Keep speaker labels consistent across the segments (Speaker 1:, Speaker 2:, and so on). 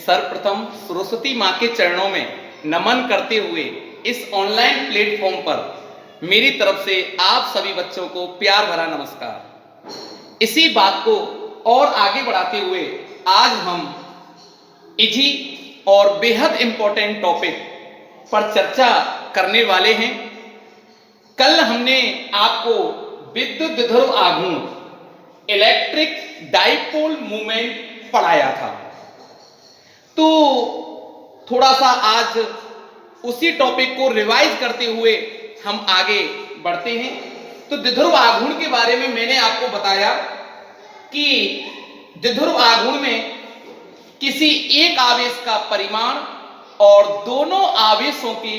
Speaker 1: सर्वप्रथम सरस्वती माँ के चरणों में नमन करते हुए इस ऑनलाइन प्लेटफॉर्म पर मेरी तरफ से आप सभी बच्चों को प्यार भरा नमस्कार। इसी बात को और आगे बढ़ाते हुए आज हम इजी और बेहद इंपॉर्टेंट टॉपिक पर चर्चा करने वाले हैं। कल हमने आपको विद्युत द्विध्रुव आघूर्ण इलेक्ट्रिक डाइपोल मूवमेंट पढ़ाया था, तो थोड़ा सा आज उसी टॉपिक को रिवाइज करते हुए हम आगे बढ़ते हैं। तो द्विध्रुव आघूर्ण के बारे में मैंने आपको बताया कि द्विध्रुव आघूर्ण में किसी एक आवेश का परिमाण और दोनों आवेशों के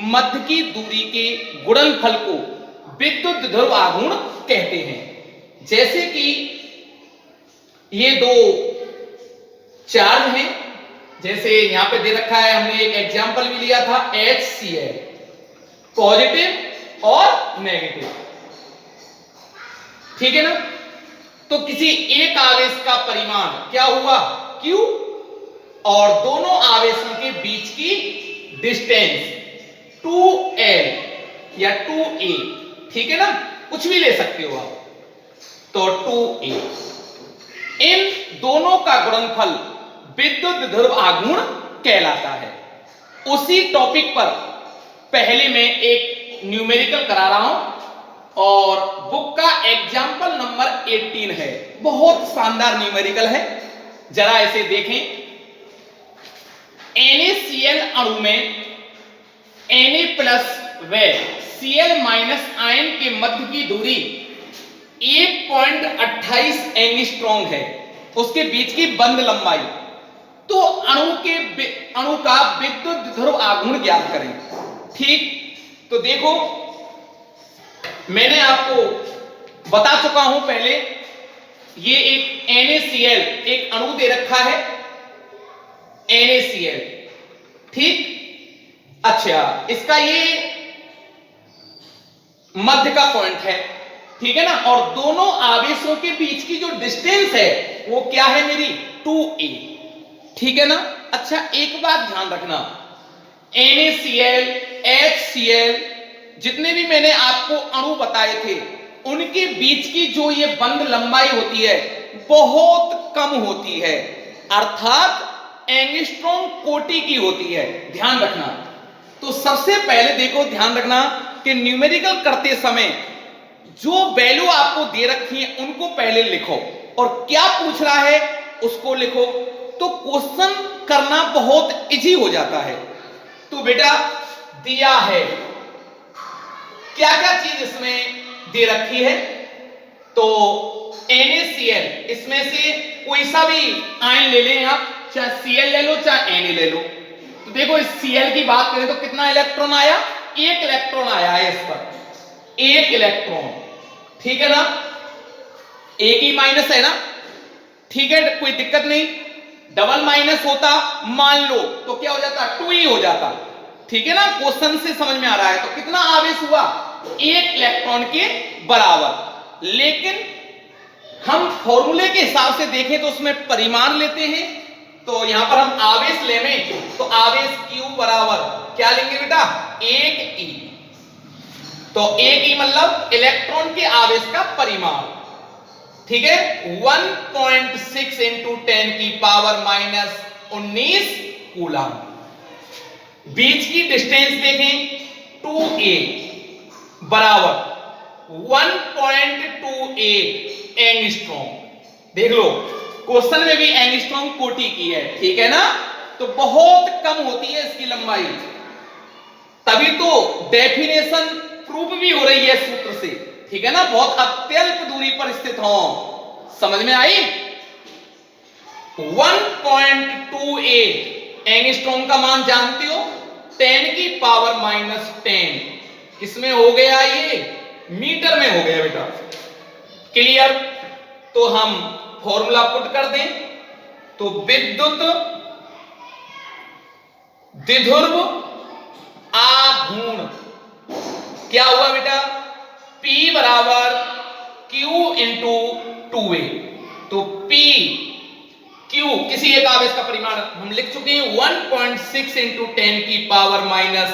Speaker 1: मध्य की दूरी के गुणनफल को विद्युत द्विध्रुव आघूर्ण कहते हैं। जैसे कि ये दो चार्ज हैं, जैसे यहां पे दे रखा है, हमने एक एग्जांपल भी लिया था HCl, पॉजिटिव और नेगेटिव, ठीक है ना। तो किसी एक आवेश का परिमाण क्या हुआ Q और दोनों आवेशों के बीच की डिस्टेंस 2L या 2A, ठीक है ना, कुछ भी ले सकते हो आप। तो 2A, इन दोनों का गुणनफल विद्युत द्विध्रुव आघूर्ण कहलाता है। उसी टॉपिक पर पहले मैं एक न्यूमेरिकल करा रहा हूं और बुक का एग्जाम्पल नंबर 18 है। बहुत शानदार न्यूमेरिकल है, जरा इसे देखें। NaCl अणु में Na प्लस व Cl माइनस आयन के मध्य की दूरी 1.28 एंगस्ट्रॉम है, उसके बीच की बंध लंबाई। तो अणु का विद्युत द्विध्रुव आघूर्ण ज्ञात करें। ठीक, तो देखो मैंने आपको बता चुका हूं पहले, ये एक NaCl एक अणु दे रखा है, NaCl, ठीक। अच्छा, इसका ये मध्य का पॉइंट है, ठीक है ना, और दोनों आवेशों के बीच की जो डिस्टेंस है वो क्या है मेरी 2A, ठीक है ना। अच्छा, एक बात ध्यान रखना, NaCl, HCl, जितने भी मैंने आपको अणु बताए थे, उनके बीच की जो ये बंध लंबाई होती है बहुत कम होती है, अर्थात एंगस्ट्रॉम कोटि की होती है, ध्यान रखना। तो सबसे पहले देखो, ध्यान रखना कि न्यूमेरिकल करते समय जो वैल्यू आपको दे रखी है उनको पहले लिखो और क्या पूछ रहा है उसको लिखो, तो क्वेश्चन करना बहुत इजी हो जाता है। तो बेटा दिया है क्या क्या चीज इसमें दे रखी है, तो NaCl, इसमें से कोई सा भी आयन ले लें आप, चाहे Cl ले लो चाहे Na ले लो। तो देखो इस Cl की बात करें तो कितना इलेक्ट्रॉन आया, एक इलेक्ट्रॉन आया है इस पर, एक इलेक्ट्रॉन, ठीक है ना, एक ही माइनस है ना, ठीक है, कोई दिक्कत नहीं। डबल माइनस होता मान लो तो क्या हो जाता, 2 ही हो जाता, ठीक है ना। क्वेश्चन से समझ में आ रहा है। तो कितना आवेश हुआ, एक इलेक्ट्रॉन के बराबर। लेकिन हम फॉर्मूले के हिसाब से देखें तो उसमें परिमाण लेते हैं, तो यहां पर हम आवेश लें तो आवेश Q बराबर क्या लेंगे बेटा, 1E। तो 1E मतलब इलेक्ट्रॉन के आवेश का परिमाण, ठीक है, 1.6 इंटू 10 की पावर माइनस 19 कूलम। बीच की डिस्टेंस देखें 2A बराबर 1.28 एंगस्ट्रॉम। देख लो क्वेश्चन में भी एंगस्ट्रॉम कोटि की है, ठीक है ना, तो बहुत कम होती है इसकी लंबाई, तभी तो डेफिनेशन प्रूफ भी हो रही है सूत्र से, ठीक है ना, बहुत अत्यल्प दूरी पर स्थित हो। समझ में आई। 1.28 एंगस्ट्रॉम का मान जानते हो, 10 की पावर माइनस 10 किसमें हो गया, ये मीटर में हो गया बेटा, क्लियर। तो हम फॉर्मूला पुट कर दें, तो विद्युत द्विध्रुव आघूर्ण क्या हुआ बेटा, P बराबर Q इंटू 2A। तो P Q Q किसी एक आवेश का परिमाण हम लिख चुके हैं 1.6 इंटू 10 की power minus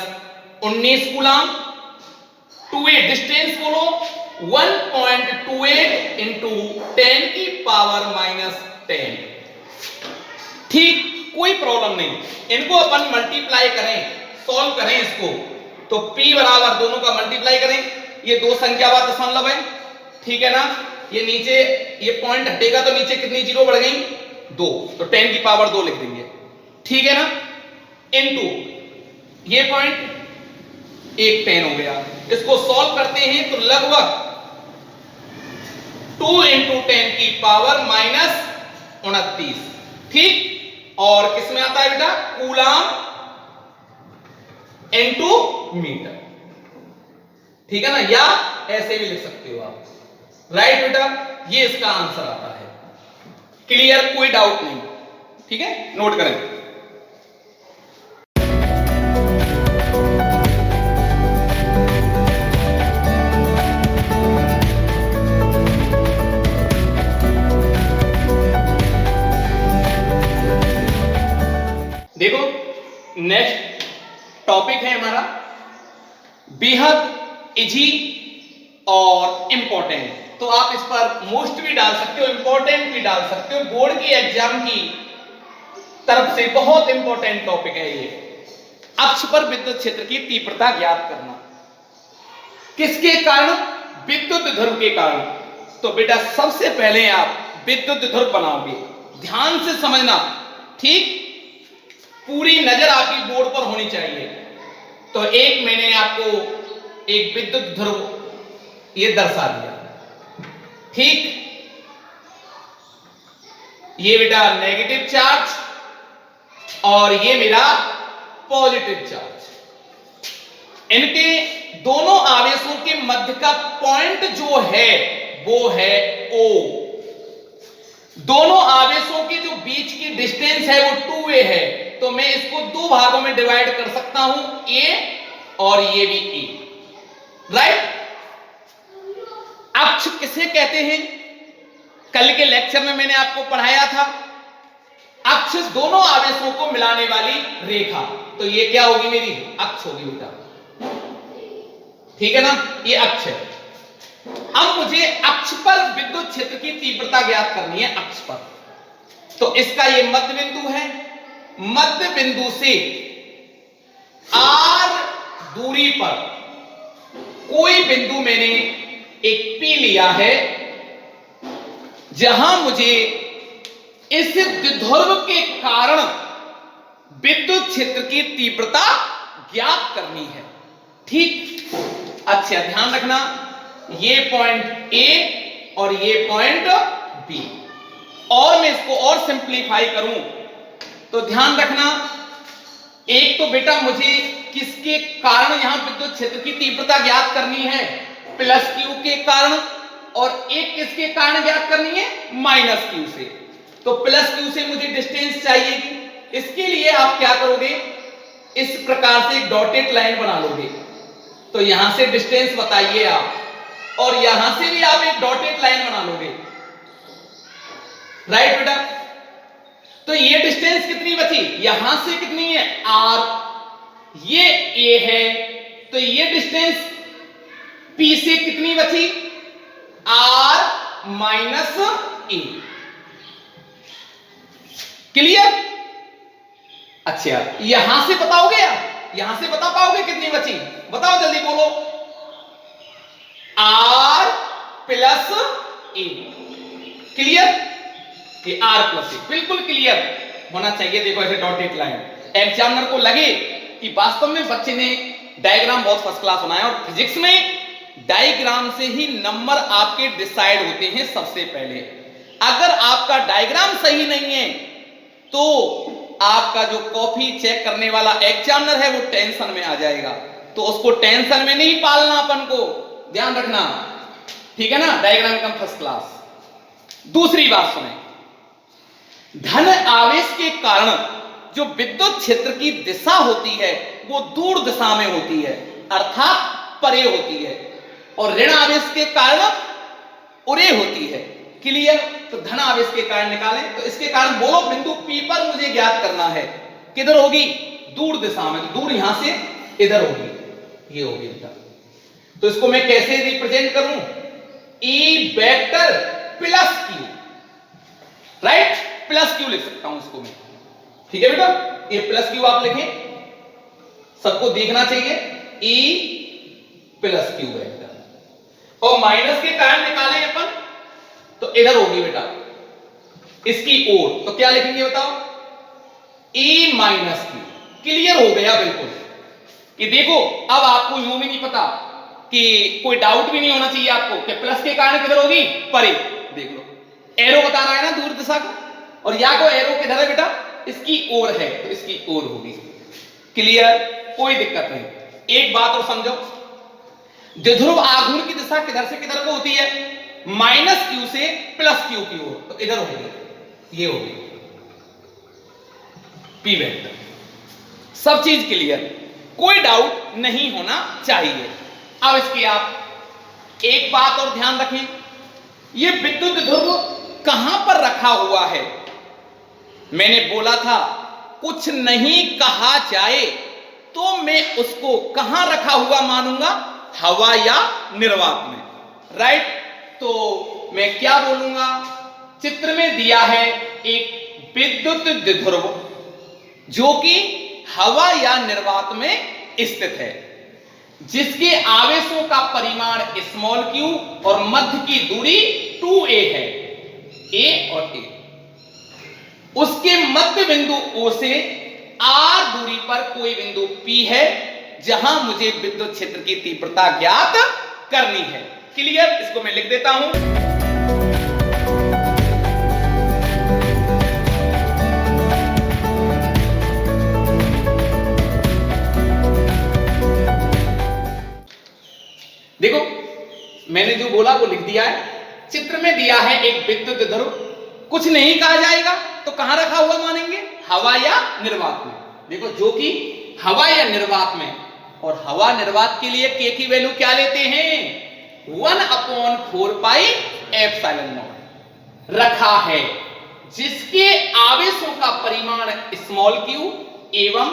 Speaker 1: 19 coulomb. 2a distance बोलो 1.28 इंटू 10 की पावर माइनस 10। ठीक, कोई प्रॉब्लम नहीं। इनको अपन मल्टीप्लाई करें, सॉल्व करें इसको, तो p बराबर दोनों का मल्टीप्लाई करें। ये दो संख्यावार दशमलव है, ठीक है ना। ये नीचे ये पॉइंट हटेगा तो नीचे कितनी जीरो बढ़ गई? 2, तो 10 की पावर 2 लिख देंगे, ठीक है ना। इनटू ये पॉइंट एक 10 हो गया। इसको सॉल्व करते हैं तो लगभग 2 इंटू 10 की पावर माइनस 29, ठीक। और किसमें आता है बेटा? कूलाम इंटू मीटर, ठीक है ना। या ऐसे भी लिख सकते हो आप, राइट बेटा। ये इसका आंसर आता है। क्लियर, कोई डाउट नहीं, ठीक है। नोट करें। देखो, नेक्स्ट टॉपिक है हमारा बेहद इजी और इंपॉर्टेंट। तो आप इस पर मोस्ट भी डाल सकते हो, इंपॉर्टेंट भी डाल सकते हो। बोर्ड की एग्जाम की तरफ से बहुत इंपॉर्टेंट टॉपिक है ये। अक्ष पर विद्युत क्षेत्र की तीव्रता ज्ञात करना। किसके कारण? विद्युत ध्रुव के कारण। तो बेटा सबसे पहले आप विद्युत ध्रुव बनाओगे, ध्यान से समझना, ठीक। पूरी नजर आपकी बोर्ड पर होनी चाहिए। तो एक मैंने आपको एक विद्युत ध्रुव ये दर्शा दिया, ठीक। ये बेटा नेगेटिव चार्ज और ये मेरा पॉजिटिव चार्ज। इनके दोनों आवेशों के मध्य का पॉइंट जो है वो है O। दोनों आवेशों के जो बीच की डिस्टेंस है वो 2a है। तो मैं इसको दो भागों में डिवाइड कर सकता हूं, A और ये भी A, राइट। अक्ष किसे कहते हैं? कल के लेक्चर में मैंने आपको पढ़ाया था, अक्ष दोनों आवेशों को मिलाने वाली रेखा। तो ये क्या होगी? मेरी अक्ष होगी बेटा, ठीक है ना। ये अक्ष है। अब मुझे अक्ष पर विद्युत क्षेत्र की तीव्रता ज्ञात करनी है, अक्ष पर। तो इसका ये मध्य बिंदु है, मध्य बिंदु से r दूरी पर कोई बिंदु मैंने एक P लिया है, जहां मुझे इस द्विध्रुव के कारण विद्युत क्षेत्र की तीव्रता ज्ञात करनी है, ठीक। अच्छा, ध्यान रखना, ये पॉइंट A और ये पॉइंट B। और मैं इसको और सिंप्लीफाई करूं तो ध्यान रखना, एक तो बेटा मुझे किसके कारण यहां विद्युत क्षेत्र की तीव्रता ज्ञात करनी है? प्लस Q के कारण। और एक किसके कारण ज्ञात करनी है? माइनस Q से। तो प्लस Q से मुझे डिस्टेंस चाहिएगी। इसके लिए आप क्या करोगे? इस प्रकार से एक डॉटेड लाइन बना लोगे। तो यहां से डिस्टेंस बताइए आप, और यहां से भी आप एक डॉटेड लाइन बना लोगे, राइट बेटा। तो ये डिस्टेंस कितनी बची? यहां से कितनी है? R। ये A है, तो ये डिस्टेंस P से कितनी बची? R minus A। क्लियर? अच्छा, यहां से बताओगे आप? यहां से बता पाओगे कितनी बची? बताओ जल्दी बोलो। R plus A। क्लियर? ये R प्लस A बिल्कुल क्लियर होना चाहिए। देखो ऐसे डॉटेड लाइन, एग्जामिनर को लगे कि वास्तव में बच्चे ने डायग्राम बहुत फर्स्ट क्लास बनाया। और फिजिक्स में डायग्राम से ही नंबर आपके डिसाइड होते हैं सबसे पहले। अगर आपका डायग्राम सही नहीं है तो आपका जो कॉपी चेक करने वाला एग्जामिनर है वो टेंशन में आ जाएगा। तो उसको टेंशन में नहीं पालना, अपन को ध्यान रखना, ठीक है ना। डायग्राम एकदम फर्स्ट क्लास। दूसरी बात सुने, धन आवेश के कारण जो विद्युत क्षेत्र की दिशा होती है वो दूर दिशा में होती है, अर्थात परे होती है, और ऋण आवेश के कारण उरे होती है। क्लियर? तो धन आवेश के कारण निकालें। तो इसके कारण बोलो बिंदु P पर मुझे ज्ञात करना है, किधर होगी? दूर दिशा में। तो दूर यहां से इधर होगी, ये होगी बेटा। तो इसको मैं कैसे रिप्रेजेंट करूं? E vector plus Q, right? Plus Q लिख सकता हूं इसको मैं, ठीक है बेटा? ये प्लस Q आप लिखें, सबको देखना चाहिए। E plus Q vector. और माइनस के कारण निकालें अपन, तो इधर होगी बेटा इसकी ओर। तो क्या लिखेंगे बताओ? E minus Q। क्लियर हो गया बिल्कुल? कि देखो अब आपको यूं भी नहीं पता कि कोई डाउट भी नहीं होना चाहिए आपको कि प्लस के कारण किधर होगी? परे। देख लो एरो बता रहा है ना दूर दिशा को, और या को एरो किधर है बेटा? इसकी ओर है, तो इसकी ओर होगी। क्लियर? कोई दिक्कत नहीं। एक बात और समझो, द्विध्रुव आघूर्ण की दिशा किधर से किधर को होती है? माइनस Q से प्लस Q की ओर। तो इधर होगी, ये होगी P वेक्टर। सब चीज क्लियर, कोई डाउट नहीं होना चाहिए। अब इसकी आप एक बात और ध्यान रखें, ये विद्युत ध्रुव कहां पर रखा हुआ है? मैंने बोला था कुछ नहीं कहा जाए तो मैं उसको कहां रखा हुआ मानूंगा? हवा या निर्वात में, राइट? तो मैं क्या बोलूंगा? चित्र में दिया है एक विद्युत द्विध्रुव जो कि हवा या निर्वात में स्थित है, जिसके आवेशों का परिमाण स्मॉल q और मध्य की दूरी 2a है, a और a। उसके मध्य बिंदु O से r दूरी पर कोई बिंदु P है जहां मुझे विद्युत क्षेत्र की तीव्रता ज्ञात करनी है। क्लियर? इसको मैं लिख देता हूं। देखो मैंने जो बोला वो लिख दिया है। चित्र में दिया है एक विद्युत ध्रुव, कुछ नहीं कहा जाएगा तो कहां रखा हुआ मानेंगे? हवा या निर्वात में। देखो जो कि हवा या निर्वात में, और हवा निर्वात के लिए K की वैल्यू क्या लेते हैं? 1/4 पाई एप्सिलॉन नॉट रखा है, जिसके आवेशों का परिमाण स्मॉल q एवं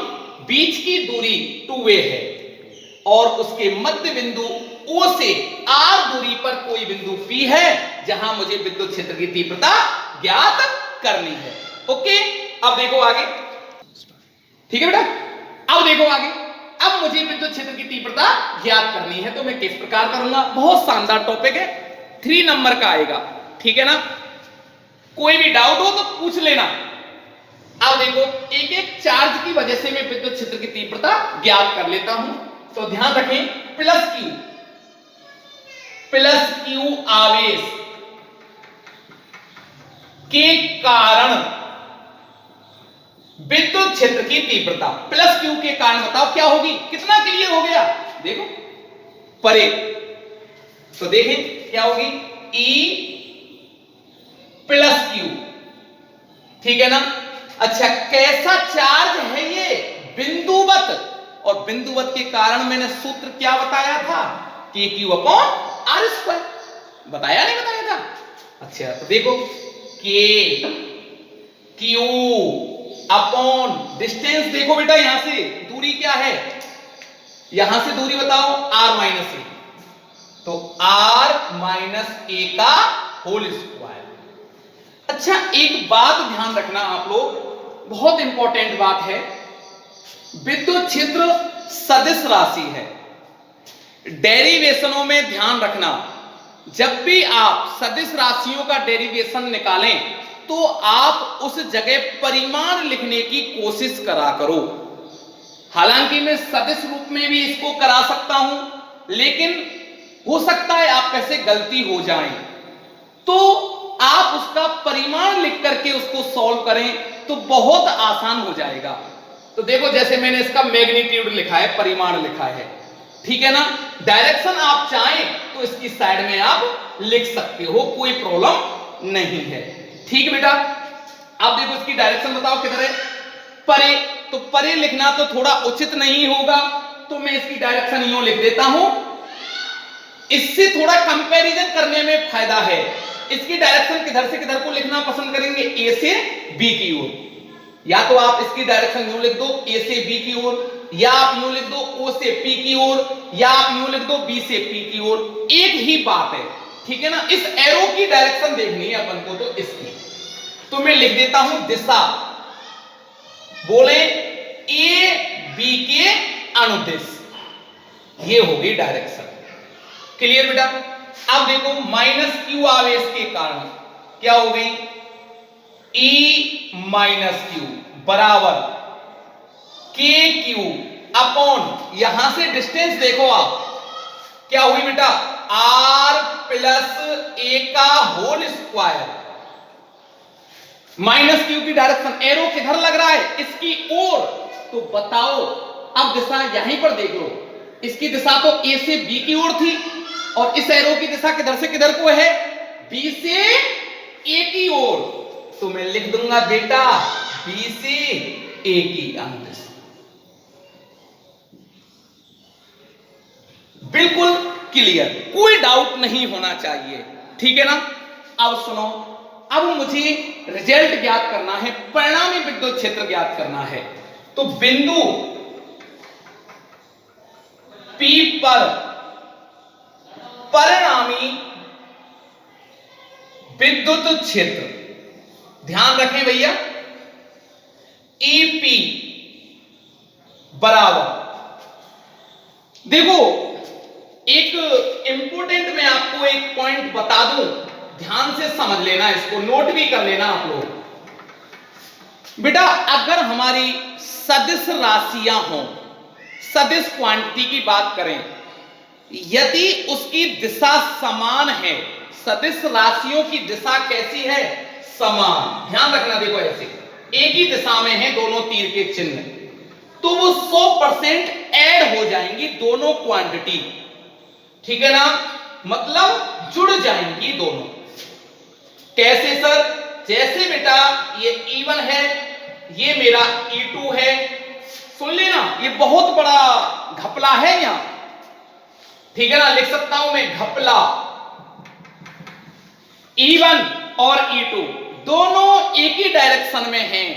Speaker 1: बीच की दूरी 2a है, और उसके मध्य बिंदु O से r दूरी पर कोई बिंदु P है जहां मुझे विद्युत क्षेत्र की तीव्रता ज्ञात करनी है। ओके, अब देखो आगे, ठीक है बेटा? अब देखो आगे, अब मुझे विद्युत क्षेत्र की तीव्रता ज्ञात करनी है तो मैं किस प्रकार करूंगा? बहुत शानदार टॉपिक है, 3 नंबर का आएगा, ठीक है ना? कोई भी डाउट हो तो पूछ लेना। अब देखो एक एक चार्ज की वजह से मैं विद्युत क्षेत्र की तीव्रता ज्ञात कर लेता हूं। तो ध्यान रखें, प्लस Q आवेश के कारण विद्युत क्षेत्र की तीव्रता प्लस Q के कारण बताओ क्या होगी? कितना क्लियर हो गया? देखो परे, तो देखें क्या होगी? E प्लस Q, ठीक है ना? अच्छा, कैसा चार्ज है ये? बिंदुवत, और बिंदुवत के कारण मैंने सूत्र क्या बताया था? KQ/r²। बताया नहीं बताया था? अच्छा तो देखो KQ अपॉन डिस्टेंस, देखो बेटा यहां से दूरी क्या है? यहां से दूरी बताओ r-a, तो r-a का होल स्क्वायर। अच्छा एक बात ध्यान रखना आप लोग, बहुत इंपॉर्टेंट बात है, विद्युत क्षेत्र सदिश राशि है। डेरिवेशनों में ध्यान रखना, जब भी आप सदिश राशियों का डेरिवेशन निकालें तो आप उस जगह परिमाण लिखने की कोशिश करा करो। हालांकि मैं सदिश रूप में भी इसको करा सकता हूं, लेकिन हो सकता है आप कैसे गलती हो जाए, तो आप उसका परिमाण लिख करके उसको सॉल्व करें तो बहुत आसान हो जाएगा। तो देखो जैसे मैंने इसका मैग्नीट्यूड लिखा है, परिमाण लिखा है, ठीक है ना? डायरेक्शन आप चाहें तो इसकी साइड में आप लिख सकते हो, कोई प्रॉब्लम नहीं है, ठीक बेटा? अब देखो इसकी डायरेक्शन बताओ किधर है? परे, तो परे लिखना तो थोड़ा उचित नहीं होगा, तो मैं इसकी डायरेक्शन यूं लिख देता हूं। इससे थोड़ा कंपैरिजन करने में फायदा है, इसकी डायरेक्शन किधर से किधर को लिखना पसंद करेंगे? ए से बी की ओर। या तो आप इसकी डायरेक्शन यूं लिख दो ए से बी की ओर, या आप यूं लिख दो ओ से पी की ओर, या आप यूं लिख दो बी से पी की ओर, एक ही बात है, ठीक है ना। इस एरो की डायरेक्शन देखनी है अपन को, तो इसकी तो मैं लिख देता हूं दिशा, बोले ए बी के अनुदिश, ये होगी डायरेक्शन। क्लियर बेटा? अब देखो माइनस क्यू आवेश के कारण क्या हो गई? E माइनस क्यू बराबर के क्यू अपॉन, यहां से डिस्टेंस देखो आप क्या हुई बेटा? R प्लस ए का होल स्क्वायर। माइनस क्यू की डायरेक्शन, एरो किधर लग रहा है? इसकी ओर। तो बताओ, अब दिशा यहीं पर देख लो, इसकी दिशा तो ए से बी की ओर थी, और इस एरो की दिशा किधर से किधर को है? बी से ए की ओर। तो मैं लिख दूंगा बेटा बी से ए की अनुदिश। बिल्कुल क्लियर, कोई डाउट नहीं होना चाहिए, ठीक है ना। अब सुनो, अब मुझे रिजल्ट ज्ञात करना है, परिणामी विद्युत क्षेत्र ज्ञात करना है। तो बिंदु P पर परिणामी विद्युत क्षेत्र, ध्यान रखें भैया, EP बराबर, देखो एक इंपोर्टेंट मैं आपको एक पॉइंट बता दूं, ध्यान से समझ लेना, इसको नोट भी कर लेना आप लोग। बेटा अगर हमारी सदिश राशियां हों, सदिश क्वांटिटी की बात करें, यदि उसकी दिशा समान है, सदिश राशियों की दिशा कैसी है? समान। ध्यान रखना, देखो ऐसे एक ही दिशा में है दोनों तीर के चिन्ह, तो वो 100% ऐड हो जाएंगी दोनों क्वांटिटी, ठीक है ना, मतलब जुड़ जाएंगी दोनों। कैसे सर? जैसे बेटा ये E1 है, ये मेरा E2 है, सुन लेना, ये बहुत बड़ा घपला है यहां, ठीक है ना, लिख सकता हूं मैं घपला। E1 और E2 दोनों एक ही डायरेक्शन में हैं,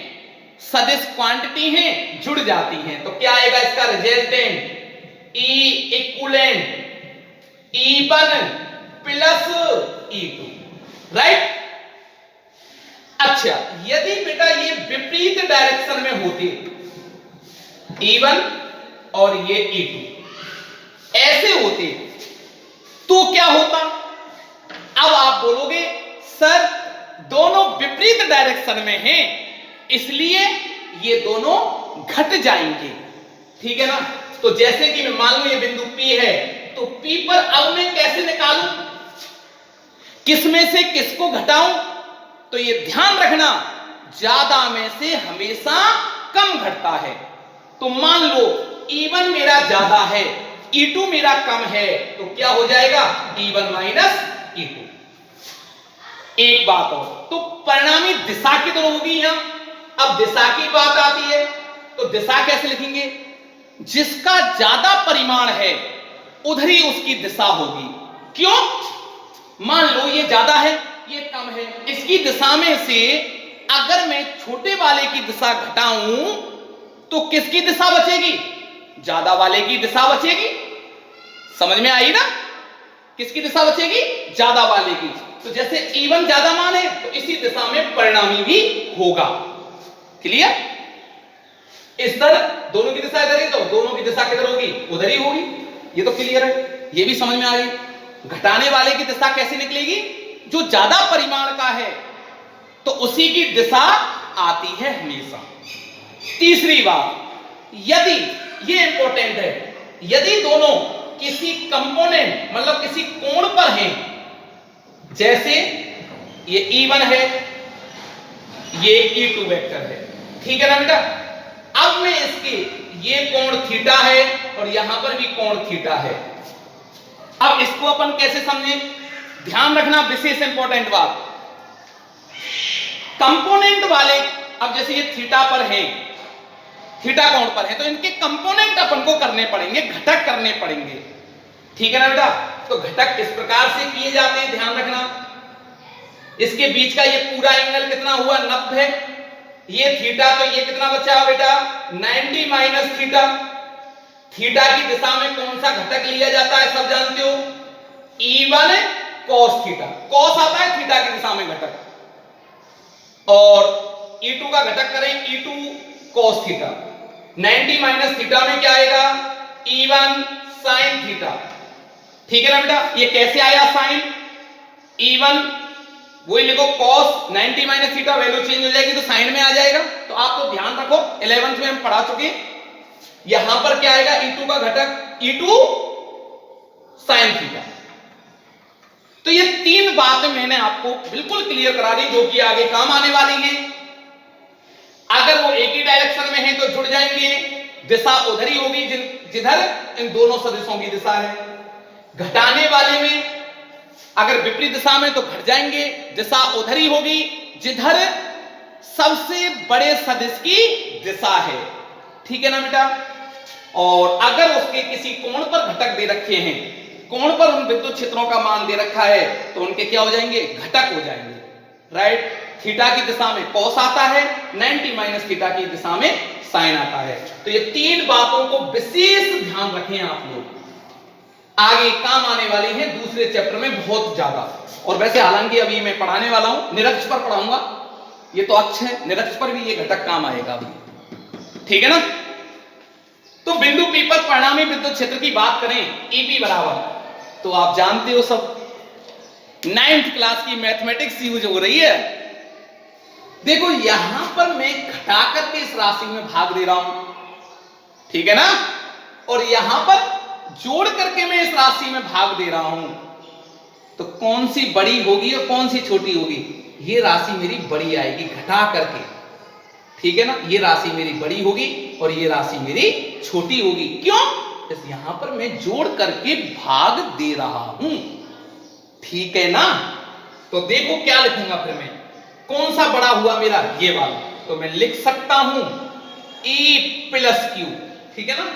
Speaker 1: सदिश क्वांटिटी हैं, जुड़ जाती हैं, तो क्या आएगा इसका resultant? E equivalent E1 plus E2, right. अच्छा, यदि बेटा ये विपरीत डायरेक्शन में होते, E1 और ये E2 ऐसे होते, तो क्या होता? अब आप बोलोगे सर दोनों विपरीत डायरेक्शन में हैं, इसलिए ये दोनों घट जाएंगे, ठीक है ना। तो जैसे कि मैं मान लूं ये बिंदु P है, तो P पर अब मैं कैसे निकालूं, किस में से किसको घटाऊं? तो ये ध्यान रखना, ज्यादा में से हमेशा कम घटता है। तो मान लो E1 मेरा ज्यादा है, E2 मेरा कम है, तो क्या हो जाएगा? E1 minus E2। एक बात और, तो परिणामी दिशा किधर होगी यहां? अब दिशा की बात आती है, तो दिशा कैसे लिखेंगे? जिसका ज्यादा परिमाण है उधर ही उसकी दिशा होगी। क्यों? मान लो ये ज्यादा है, ये कम है, इसकी दिशा में से अगर मैं छोटे वाले की दिशा घटाऊं तो किसकी दिशा बचेगी? ज्यादा वाले की दिशा बचेगी। समझ में आई ना? किसकी दिशा बचेगी? ज्यादा वाले की। तो जैसे E1 ज्यादा मान है, तो इसी दिशा में परिणामी भी होगा। क्लियर? इस तरह दोनों की दिशा इधर है, तो दोनों की दिशा किधर होगी? उधर ही होगी। ये तो क्लियर है, ये भी समझ में आ गई। घटाने वाले की दिशा कैसे निकलेगी? जो ज्यादा परिमाण का है तो उसी की दिशा आती है हमेशा। तीसरी बात, यदि, ये इंपॉर्टेंट है, यदि दोनों किसी कंपोनेंट मतलब किसी कोण पर हैं, जैसे ये E1 है, ये E2 वेक्टर है, ठीक है ना बेटा। अब मैं इसके, ये कोण थीटा है और यहां पर भी कोण थीटा है। अब इसको अपन कैसे समझें? ध्यान रखना, विशेष इंपॉर्टेंट बात, कंपोनेंट वाले, अब जैसे ये थीटा पर है, थीटा कोण पर है, तो इनके कंपोनेंट अपन को करने पड़ेंगे, घटक करने पड़ेंगे, ठीक है ना बेटा। तो घटक किस प्रकार से किए जाते हैं ध्यान रखना। इसके बीच का ये पूरा एंगल कितना हुआ 90, ये थीटा, तो ये कितना बचा बेटा 90 माइनस थीटा। थीटा की दिशा में कौन सा घटक लिया जाता है सब जानते हो, E1 cos थीटा, cos आता है थीटा की दिशा में घटक, और E2 का घटक करें E2 cos theta. 90 minus theta में क्या आएगा E1 sin थीटा, ठीक है ना बेटा। ये कैसे आया साइन, E1 वही लिखो cos 90 minus theta, value change हो जाएगी तो साइन में आ जाएगा। तो आप तो ध्यान रखो 11th में हम पढ़ा चुके, यहां पर क्या आएगा E2 का घटक E2 sin थीटा। तो ये तीन बातें मैंने आपको बिल्कुल क्लियर करा दी जो कि आगे काम आने वाली हैं। अगर वो एक ही डायरेक्शन में है तो जुड़ जाएंगे, दिशा उधर ही होगी जिधर इन दोनों सदिशों की दिशा है। घटाने वाले में अगर विपरीत दिशा में तो घट जाएंगे, दिशा उधर ही होगी जिधर सबसे बड़े सदिश की दिशा है, ठीक है ना बेटा। और अगर उसके किसी कोण पर घटक दे रखे हैं, कोण पर उन विद्युत क्षेत्रों का मान दे रखा है, तो उनके क्या हो जाएंगे घटक हो जाएंगे, राइट। थीटा की दिशा में cos आता है, 90 माइनस थीटा की दिशा में sin आता है। तो ये तीन बातों को विशेष ध्यान रखें आप लोग, आगे काम आने वाली है दूसरे चैप्टर में बहुत ज्यादा। और वैसे हालांकि अभी मैं पढ़ाने वाला हूं निरक्ष पर पढ़ाऊंगा, ये तो अच्छा है, निरक्ष पर भी ये घटक काम आएगा अभी, ठीक है ना। तो बिंदु P पर परिणामी विद्युत क्षेत्र की बात करें EP बराबर, तो आप जानते हो सब 9th क्लास की मैथमेटिक्स यूज हो रही है। देखो यहां पर मैं घटा करके इस राशि में भाग दे रहा हूं, ठीक है ना, और यहां पर जोड़ करके मैं इस राशि में भाग दे रहा हूं, तो कौन सी बड़ी होगी और कौन सी छोटी होगी, ये राशि मेरी बड़ी आएगी घटा करके, ठीक है ना। ये राशि मेरी बड़ी होगी और ये राशि मेरी छोटी होगी, क्यों, इस यहां पर मैं जोड़ करके भाग दे रहा हूं, ठीक है ना। तो देखो क्या लिखूंगा फिर मैं, कौन सा बड़ा हुआ मेरा, ये वाला, तो मैं लिख सकता हूं E प्लस क्यू, ठीक है ना,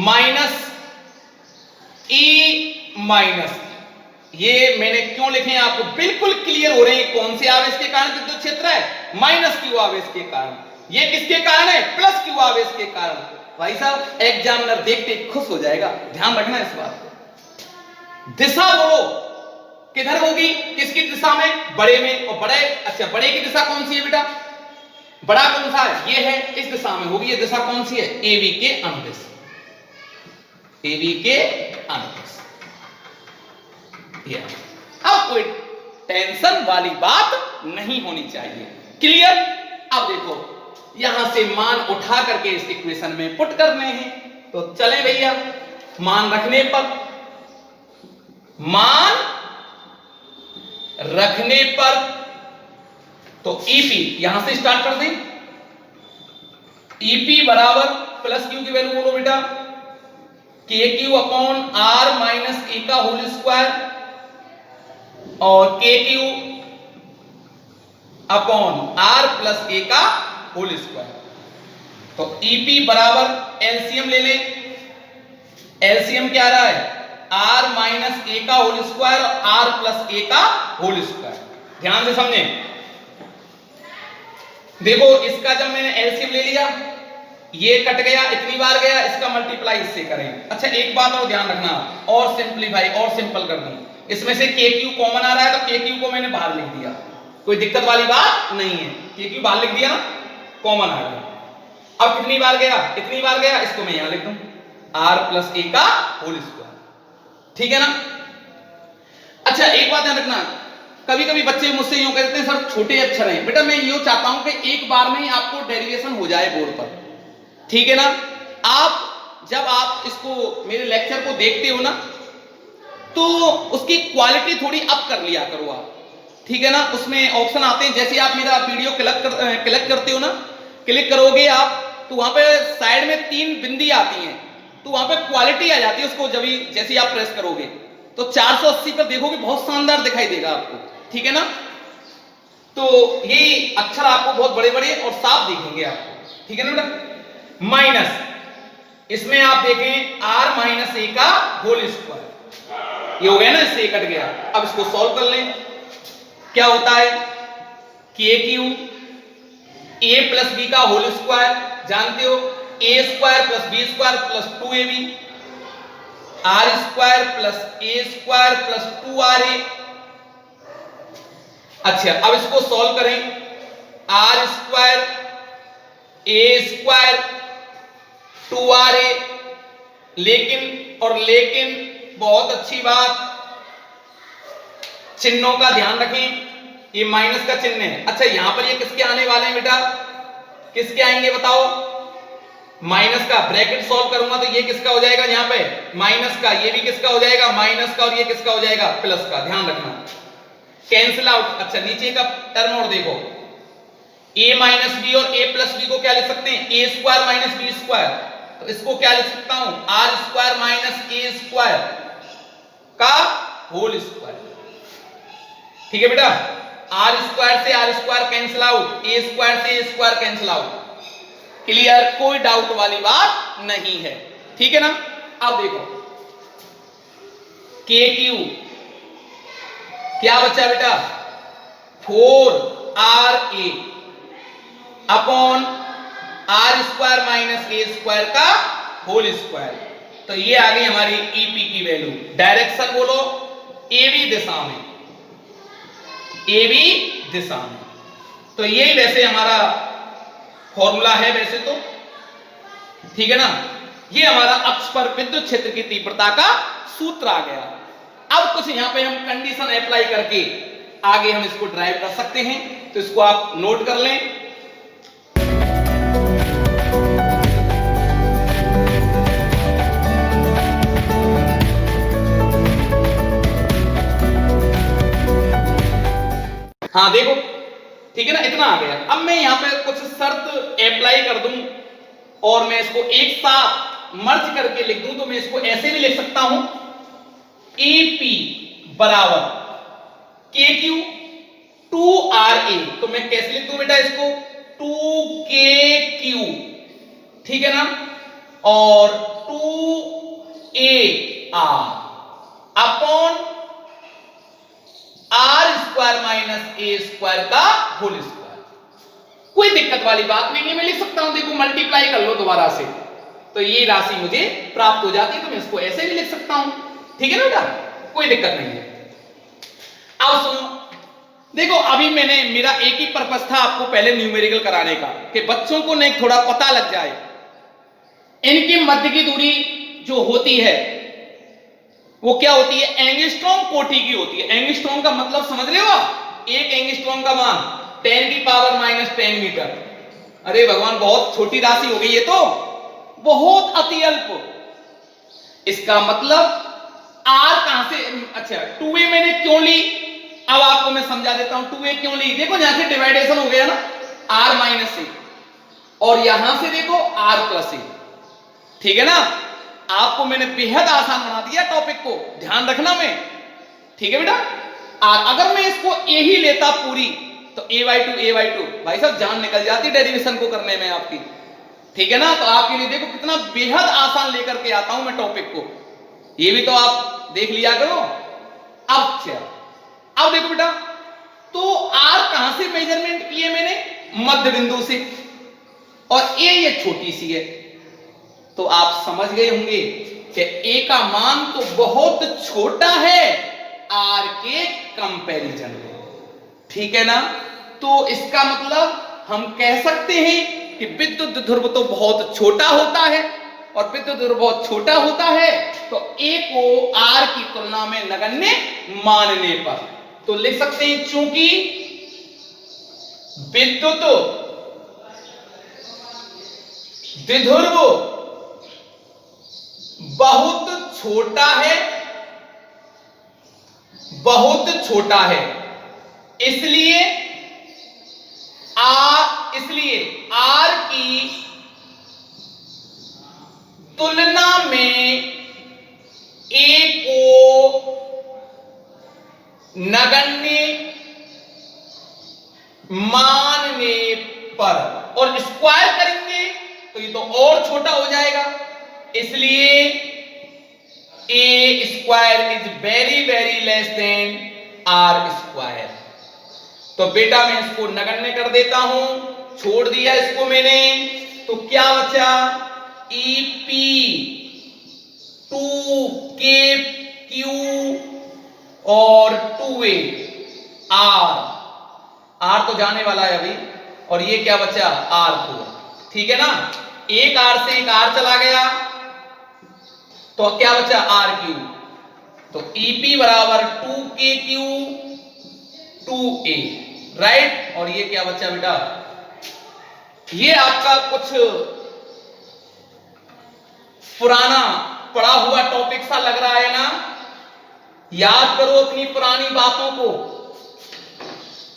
Speaker 1: माइनस E माइनस, ये मैंने क्यों लिखे आपको बिल्कुल क्लियर हो रहे हैं कौन से आवेश के कारण विद्युत क्षेत्र है, माइनस क्यू आवेश के कारण। ये किसके कारण है, प्लस क्यू आवेश के कारण। भाई साहब एग्जामिनर देखते खुश हो जाएगा, ध्यान रखना इस बात को। दिशा बोलो किधर होगी, किसकी दिशा में, बड़े में, और बड़े, अच्छा बड़े की दिशा कौन सी है बेटा, बड़ा कौन सा है, ये है, इस दिशा में होगी। ये दिशा कौन सी है, AB के अनुदिश, AB के अनुदिश। अब कोई टेंशन वाली बात नहीं होनी चाहिए, क्लियर। अब देखो यहां से मान उठा करके इस इक्वेशन में पुट करने हैं, तो चले भैया मान रखने पर, मान रखने पर तो EP यहां से स्टार्ट कर दें, EP बराबर प्लस क्यू की वैल्यू बोलो बेटा, KQ upon R minus A का होल स्क्वायर, और KQ upon R plus A का होल स्क्वायर। तो EP बराबर एलसीएम ले लें, एलसीएम क्या रहा है, R माइनस A का होल स्क्वायर और R प्लस A का होल स्क्वायर। ध्यान से समझें, देखो इसका जब मैंने एलसीएम ले लिया, ये कट गया, इतनी बार गया, इसका मल्टीप्लाई इससे करें। अच्छा एक बात और ध्यान रखना, और सिंप्लीफाई और सिंपल कर दूं, इसमें से KQ कॉमन आ रहा है तो KQ को मैंने बाहर लिख दिया, कोई दिक्कत वाली बात नहीं है, KQ बाहर लिख दिया ना, कॉमन आ गया। अब कितनी बार गया, इतनी बार गया, इसको मैं यहां लिख दूं R प्लस A का होल स्क्वायर, ठीक है ना। अच्छा एक बात ध्यान रखना, कभी कभी बच्चे मुझसे यूं कहते हैं सर छोटे अक्षर हैं, बेटा मैं यूं चाहता हूं कि एक बार में ही आपको डेरिवेशन हो जाए बोर्ड पर, ठीक है ना। आप जब आप इसको मेरे लेक्चर को देखते हो ना, तो उसकी क्वालिटी थोड़ी अप कर लिया करो आप, ठीक है ना। उसमें ऑप्शन आते हैं, जैसे आप मेरा वीडियो क्लिक करते हो ना, क्लिक करोगे आप, तो वहां पे साइड में 3 बिंदी आती हैं, तो वहां पे क्वालिटी आ जाती है, उसको जब जैसे आप प्रेस करोगे तो 480 पर देखोगे, बहुत शानदार दिखाई देगा आपको, ठीक है ना। तो ये अक्षर आपको बहुत बड़े बड़े और साफ दिखेंगे आपको, ठीक है ना बेटा। माइनस, इसमें आप देखें R माइनस A का होल स्क्वायर, ये हो गया ना, इससे कट गया। अब इसको सॉल्व कर लें, क्या होता है के क्यू ए प्लस बी का होल स्क्वायर, जानते हो a square plus b square plus 2ab, r square plus a square plus 2ra। अच्छा अब इसको सॉल्व करें, are square A square 2ra, लेकिन बहुत अच्छी बात, चिन्हों का ध्यान रखें, ये माइनस का चिन्ह है। अच्छा यहां पर ये किसके आने वाले हैं बेटा, किसके आएंगे बताओ, माइनस का। ब्रैकेट सॉल्व करूंगा तो ये किसका हो जाएगा, यहां पे माइनस का, ये भी किसका हो जाएगा माइनस का, और ये किसका हो जाएगा प्लस का, ध्यान रखना, कैंसिल आउट। अच्छा नीचे का टर्म और देखो, a माइनस बी और a प्लस बी को क्या लिख सकते हैं, a square minus B square, तो इसको क्या लिख सकता हूं, R square minus A square का होल स्क्वायर। ठीक है बेटा, आर स्क्वायर से R square cancel out, A square से A square cancel out. Clear, कोई डाउट वाली बात नहीं है, ठीक है ना। अब देखो के क्यू क्या बचा बेटा, 4ra upon R square minus A square का होल स्क्वायर। तो ये आ गई हमारी ईपी की वैल्यू। डायरेक्शन बोलो, ए बी दिशा में, ए बी दिशा में। तो यही वैसे हमारा फॉर्मूला है वैसे तो, ठीक है ना। ये हमारा अक्ष पर विद्युत क्षेत्र की तीव्रता का सूत्र आ गया। अब कुछ यहां पे हम कंडीशन अप्लाई करके आगे हम इसको ड्राइव कर सकते हैं, तो इसको आप नोट कर लें। हाँ देखो, ठीक है ना, इतना आ गया। अब मैं यहां पे कुछ शर्त अप्लाई कर दूं और मैं इसको एक साथ मर्ज करके लिख दूं, तो मैं इसको ऐसे भी लिख सकता हूं, AP बराबर KQ 2RA। तो मैं कैसे लिख दूं बेटा इसको, 2KQ, ठीक है ना, और 2AR upon R square minus A square का होल स्क्वायर। कोई दिक्कत वाली बात नहीं है, मैं लिख सकता हूं, देखो मल्टीप्लाई कर लो दोबारा से, तो ये राशि मुझे प्राप्त हो जाती है। तो मैं इसको ऐसे भी लिख सकता हूं, ठीक है ना बेटा, कोई दिक्कत नहीं है। अब सुनो, देखो अभी मैंने, मेरा एक ही पर्पस था आपको पहले न्यूमेरिकल कराने का, कि बच्चों को नहीं थोड़ा पता लग जाए, इनकी मध्य की दूरी जो होती है वो क्या होती है, एंगस्ट्रॉम कोटि की होती है। एंगस्ट्रॉम का मतलब समझ रहे हो आप, एक एंगस्ट्रॉम का मान 10 की पावर माइनस 10 मीटर। अरे भगवान, बहुत छोटी राशि हो गई है, तो बहुत अति अल्प। इसका मतलब आर कहां से, अच्छा 2a मैंने क्यों ली, अब आपको मैं समझा देता हूं 2a क्यों ली। देखो यहां से डिवाइडेशन हो गया ना, r माइनस ए, और यहां से देखो r प्लस ए, ठीक है ना। आपको मैंने बेहद आसान बना दिया टॉपिक को, ध्यान रखना में, ठीक है बेटा। अगर मैं इसको a ही लेता पूरी, तो a/2 भाई साहब जान निकल जाती डेरिवेशन को करने में आपकी, ठीक है ना। तो आपके लिए देखो कितना बेहद आसान लेकर के आता हूं मैं टॉपिक को, ये भी तो आप देख लिया करो। अब देखो बेटा, तो r कहां से मेजरमेंट किए मैंने, मध्य बिंदु से, और a ये छोटी सी है, तो आप समझ गए होंगे कि a का मान तो बहुत छोटा है r के कंपैरिजन में, ठीक है ना। तो इसका मतलब हम कह सकते हैं कि विद्युत ध्रुव तो बहुत छोटा होता है, और विद्युत ध्रुव बहुत छोटा होता है, तो a को r की तुलना में नगण्य मानने पर तो लिख सकते हैं, चूंकि विद्युत द्विध्रुव बहुत छोटा है, इसलिए R की तुलना में A को नगण्य मानने पर, और स्क्वायर करेंगे तो ये तो और छोटा हो जाएगा, इसलिए a square is very very less than r square. तो बेटा मैं इसको नगण्य कर देता हूं, छोड़ दिया इसको मैंने, तो क्या बचा, ईपी 2KQ और 2A आर तो जाने वाला है अभी, और ये क्या बचा R4, ठीक है ना। एक आर से एक आर चला गया, तो क्या बचा RQ, तो EP बराबर 2KQ 2A, राइट। और ये क्या बचा बेटा, ये आपका कुछ पुराना पढ़ा हुआ टॉपिक सा लग रहा है ना। याद करो अपनी पुरानी बातों को,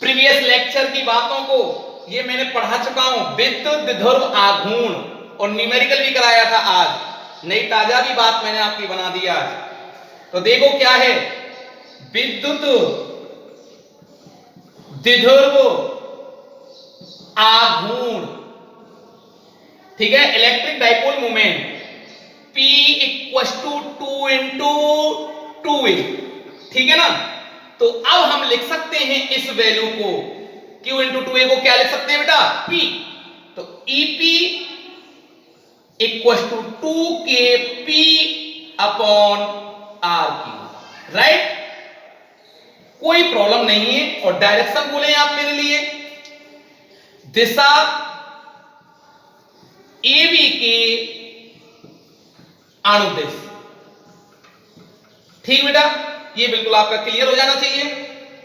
Speaker 1: प्रीवियस लेक्चर की बातों को, ये मैंने पढ़ा चुका हूं। विद्युत द्विध्रुव आघूर्ण और न्यूमेरिकल भी कराया था आज, नई ताजा भी बात मैंने आपकी बना दी आज। तो देखो क्या है, विद्युत द्विध्रुव आघूर्ण, ठीक है, electric dipole moment P = 2 × 2A, ठीक है ना। तो अब हम लिख सकते हैं इस वैल्यू को, Q × 2A को क्या लिख सकते हैं बेटा, P। तो EP = 2KP / RQ, राइट। कोई प्रॉब्लम नहीं है। और डायरेक्शन बोले आप मेरे लिए, दिशा AB के अनुदिश, ठीक बेटा, ये बिल्कुल आपका क्लियर हो जाना चाहिए,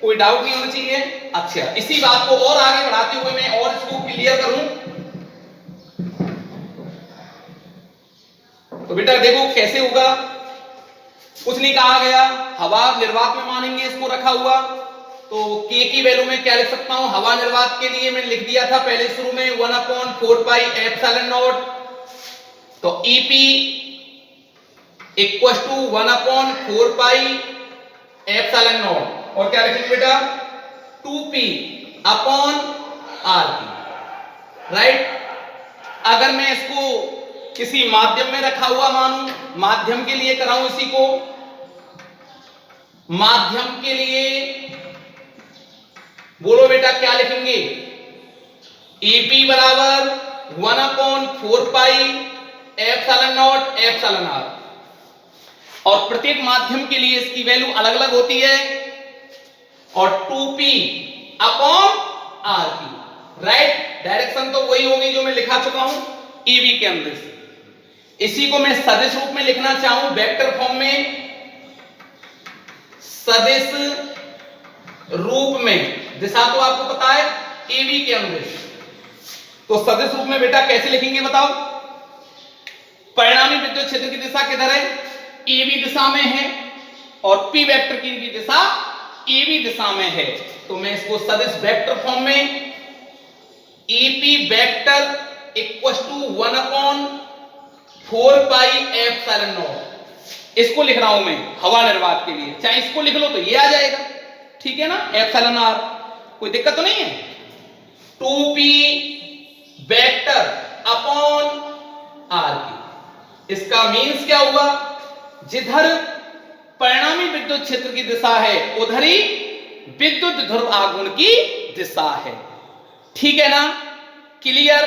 Speaker 1: कोई डाउट नहीं होना चाहिए। अच्छा, इसी बात को और आगे बढ़ाते हुए मैं और इसको क्लियर करूं, तो बेटा देखो कैसे होगा। कुछ नहीं कहा गया, हवा निर्वात में मानेंगे इसको रखा हुआ। तो K की वैल्यू में क्या लिख सकता हूं, हवा निर्वात के लिए मैंने लिख दिया था पहले शुरू में 1/4πε0। तो EP = 1/4πε0, और क्या लिखेंगे बेटा, 2P / RP, राइट। अगर मैं इसको किसी माध्यम में रखा हुआ मानूं, माध्यम के लिए कराऊं इसी को, माध्यम के लिए बोलो बेटा क्या लिखेंगे, EP बराबर 1/4πε0 और प्रत्येक माध्यम के लिए इसकी वैल्यू अलग अलग होती है, और 2P / RP, राइट। डायरेक्शन तो वही होगी जो मैं लिखा चुका हूं AB के अंदर से। इसी को मैं सदिश रूप में लिखना चाहूं, वेक्टर फॉर्म में, सदिश रूप में, दिशा तो आपको पता है AB के अंदर, तो सदिश रूप में बेटा कैसे लिखेंगे बताओ। परिणामी विद्युत क्षेत्र की दिशा किधर है, AB दिशा में है, और P वेक्टर की दिशा AB दिशा में है। तो मैं इसको सदिश वेक्टर फॉर्म में EP वेक्टर = 1/4πε0 इसको लिख रहा हूं मैं हवा निर्वात के लिए। चाहे इसको लिख लो तो ये आ जाएगा, ठीक है ना, εr, कोई दिक्कत तो नहीं है। 2P वेक्टर / RQ, इसका मीन्स क्या हुआ, जिधर परिणामी विद्युत क्षेत्र की दिशा है उधर ही विद्युत ध्रुव आघूर्ण की दिशा है, ठीक है ना, क्लियर,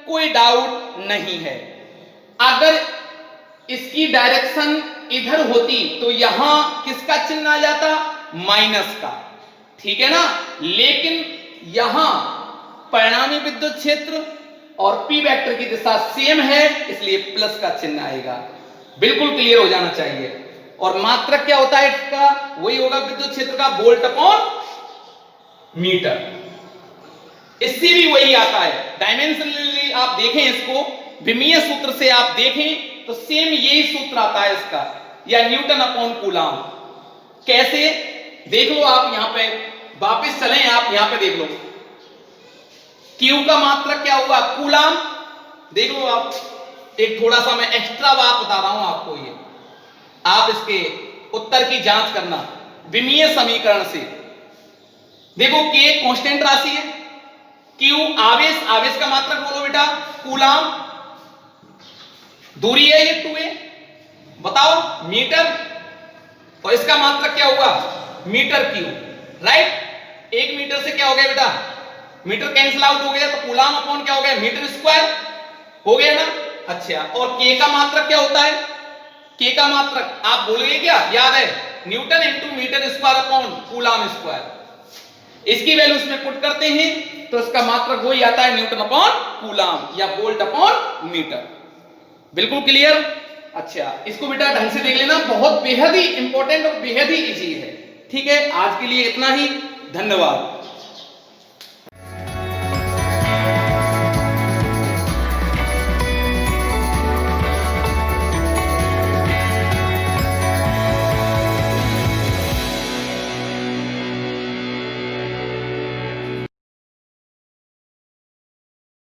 Speaker 1: कोई डाउट नहीं है। अगर इसकी डायरेक्शन इधर होती तो यहां किसका चिन्ह आ जाता, माइनस का, ठीक है ना। लेकिन यहां परिणामी विद्युत क्षेत्र और P वेक्टर की दिशा सेम है, इसलिए प्लस का चिन्ह आएगा। बिल्कुल क्लियर हो जाना चाहिए। और मात्रक क्या होता है इसका, वही होगा विद्युत क्षेत्र का वोल्ट/मीटर। इससे भी वही आता है, डायमेंशनली आप देखें इसको, विमीय सूत्र से आप देखें तो सेम यही सूत्र आता है इसका, या N/कूलम। कैसे, देख लो आप यहां पे, वापस चलें आप यहां पे देख लो, Q का मात्रक क्या हुआ, कूलम, देख लो आप। एक थोड़ा सा मैं एक्स्ट्रा बात बता रहा हूं आपको, ये आप इसके उत्तर की जांच करना विमीय समीकरण से। देखो K कांस्टेंट राशि है, Q आवेश, आवेश का मात्रक बोलो बेटा कूलम, दूरी है ये 2a, बताओ मीटर, और इसका मात्रक क्या हुआ मीटर क्यूब, राइट। 1 मीटर से क्या हो गया बेटा, मीटर कैंसिल आउट हो गया, तो कूलाम अपॉन क्या हो गया, मीटर स्क्वायर हो गया ना। अच्छा, और के का मात्रक क्या होता है, के का मात्रक आप बोलोगे क्या, याद है, newton into metre square upon coulomb square. इसकी वैल्यू इसमें पुट करते हैं तो इसका मात्रक वही आता है, न्यूटन अपॉन कूलाम या वोल्ट अपॉन मीटर। बिल्कुल क्लियर। अच्छा, इसको बेटा ढंग से देख लेना, बहुत बेहद ही इंपॉर्टेंट और बेहद ही इजी है। ठीक है, आज के लिए इतना ही, धन्यवाद।